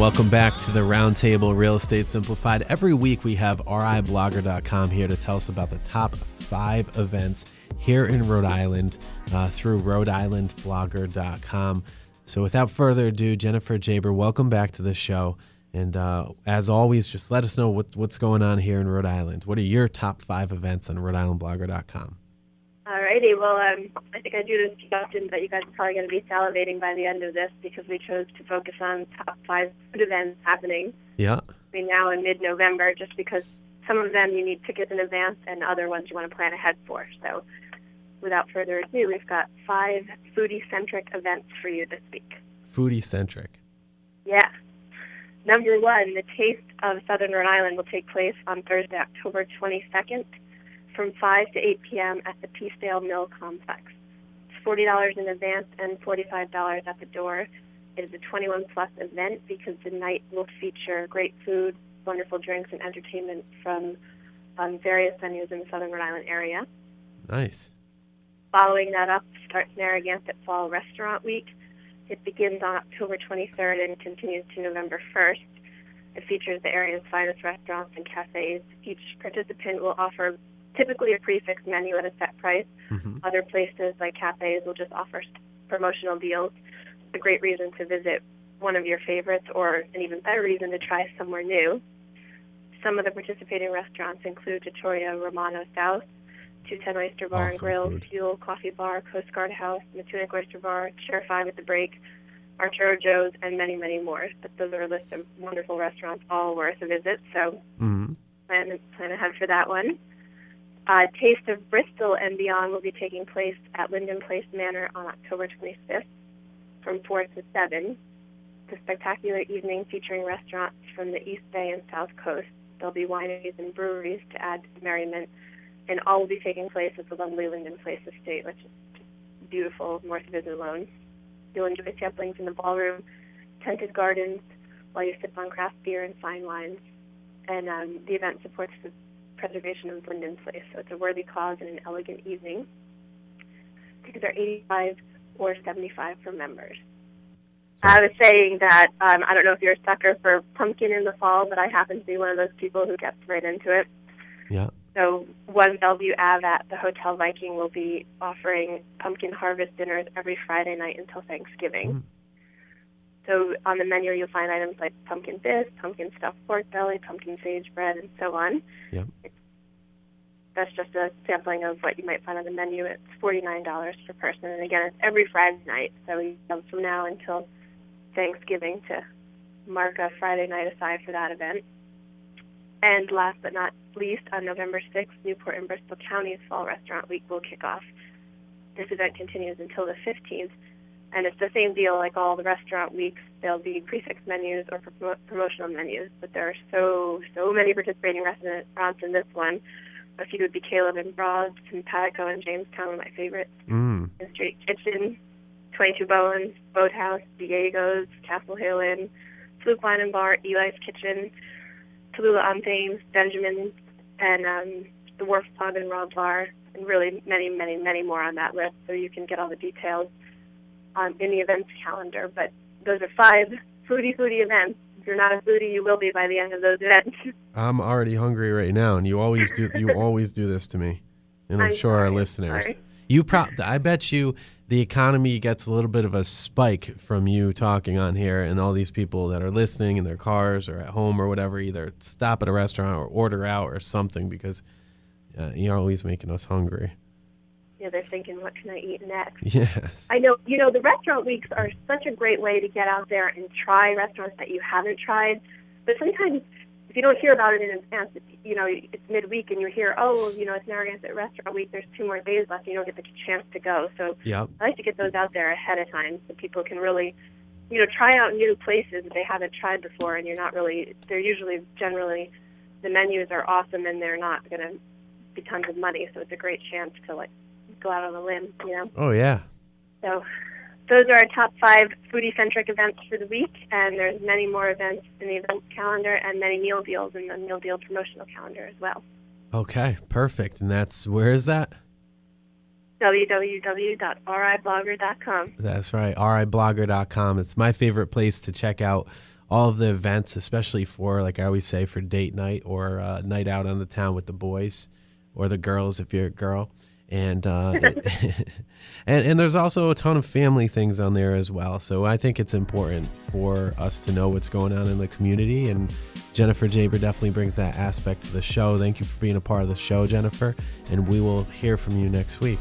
Welcome back to the Roundtable Real Estate Simplified. Every week we have RIBLOGGER.com here to tell us about the top 5 events here in Rhode Island through RhodeIslandBlogger.com. So without further ado, Jennifer Jaber, welcome back to the show. And as always, just let us know what's going on here in Rhode Island. What are your top 5 events on RhodeIslandBlogger.com? Alrighty, well, I think I do this too often, but you guys are probably going to be salivating by the end of this because we chose to focus on top 5 food events happening between now and mid-November, just because some of them you need tickets in advance and other ones you want to plan ahead for. So without further ado, we've got 5 foodie-centric events for you this week. Foodie-centric? Yeah. Number 1, the Taste of Southern Rhode Island will take place on Thursday, October 22nd from 5 to 8 p.m. at the Peacedale Mill Complex. It's $40 in advance and $45 at the door. It is a 21-plus event because the night will feature great food, wonderful drinks, and entertainment from various venues in the Southern Rhode Island area. Nice. Following that up starts Narragansett Fall Restaurant Week. It begins on October 23rd and continues to November 1st. It features the area's finest restaurants and cafes. Each participant will offer typically a prefix menu at a set price. Mm-hmm. Other places, like cafes, will just offer promotional deals. It's a great reason to visit one of your favorites, or an even better reason to try somewhere new. Some of the participating restaurants include Trattoria Romano South, 210 Oyster Bar and Grill, food. Fuel Coffee Bar, Coast Guard House, Matunic Oyster Bar, Chair 5 at the Break, Arturo Joe's, and many, many more. But those are a list of wonderful restaurants, all worth a visit, so plan ahead for that one. Taste of Bristol and Beyond will be taking place at Linden Place Manor on October 25th from 4 to 7. It's a spectacular evening featuring restaurants from the East Bay and South Coast. There'll be wineries and breweries to add to the merriment, and all will be taking place at the lovely Linden Place Estate, which is just beautiful, worth a visit alone. You'll enjoy samplings in the ballroom, tented gardens, while you sip on craft beer and fine wines. And the event supports the preservation of Linden Place, so it's a worthy cause and an elegant evening. Tickets are $85 or $75 for members. I was saying that I don't know if you're a sucker for pumpkin in the fall, but I happen to be one of those people who gets right into it. Yeah. So One Bellevue Ave at the Hotel Viking will be offering pumpkin harvest dinners every Friday night until Thanksgiving. So on the menu you'll find items like pumpkin bisque, pumpkin stuffed pork belly, pumpkin sage bread, and so on. Yep. That's just a sampling of what you might find on the menu. It's $49 per person, and again, it's every Friday night. So you have from now until Thanksgiving to mark a Friday night aside for that event. And last but not least, on November 6th, Newport and Bristol County's Fall Restaurant Week will kick off. This event continues until the 15th, and it's the same deal like all the restaurant weeks. There'll be prefix menus or promotional menus, but there are so many participating restaurants in this one. A few would be Caleb and Broad, Simpatico and Jamestown, one of my favorites. Street Kitchen, 22 Bones, Boathouse, Diego's, Castle Hill Inn, Fluke Wine and Bar, Eli's Kitchen, Tallulah on Thames, Benjamin's, and the Wharf Pub and Rob Bar, and really many, many, many more on that list, so you can get all the details in the events calendar. But those are 5 foodie events. If you're not a foodie, you will be by the end of those events. I'm already hungry right now, and you always do this to me, and I'm sure our listeners. Sorry. I bet you the economy gets a little bit of a spike from you talking on here, and all these people that are listening in their cars or at home or whatever, either stop at a restaurant or order out or something, because you're always making us hungry. Yeah, they're thinking, what can I eat next? Yes. I know, the restaurant weeks are such a great way to get out there and try restaurants that you haven't tried. But sometimes, if you don't hear about it in advance, it's midweek and you hear, it's Narragansett Restaurant Week, there's 2 more days left, and you don't get the chance to go. So yep. I like to get those out there ahead of time so people can really, try out new places that they haven't tried before, and they're generally, the menus are awesome and they're not going to be tons of money, so it's a great chance to, go out on a limb, Oh, yeah. So those are our top 5 foodie-centric events for the week, and there's many more events in the event calendar and many meal deals in the meal deal promotional calendar as well. Okay, perfect. And where is that? www.riblogger.com. That's right, riblogger.com. It's my favorite place to check out all of the events, especially for, like I always say, for date night or night out on the town with the boys or the girls if you're a girl. And and there's also a ton of family things on there as well. So I think it's important for us to know what's going on in the community. And Jennifer Jaber definitely brings that aspect to the show. Thank you for being a part of the show, Jennifer. And we will hear from you next week.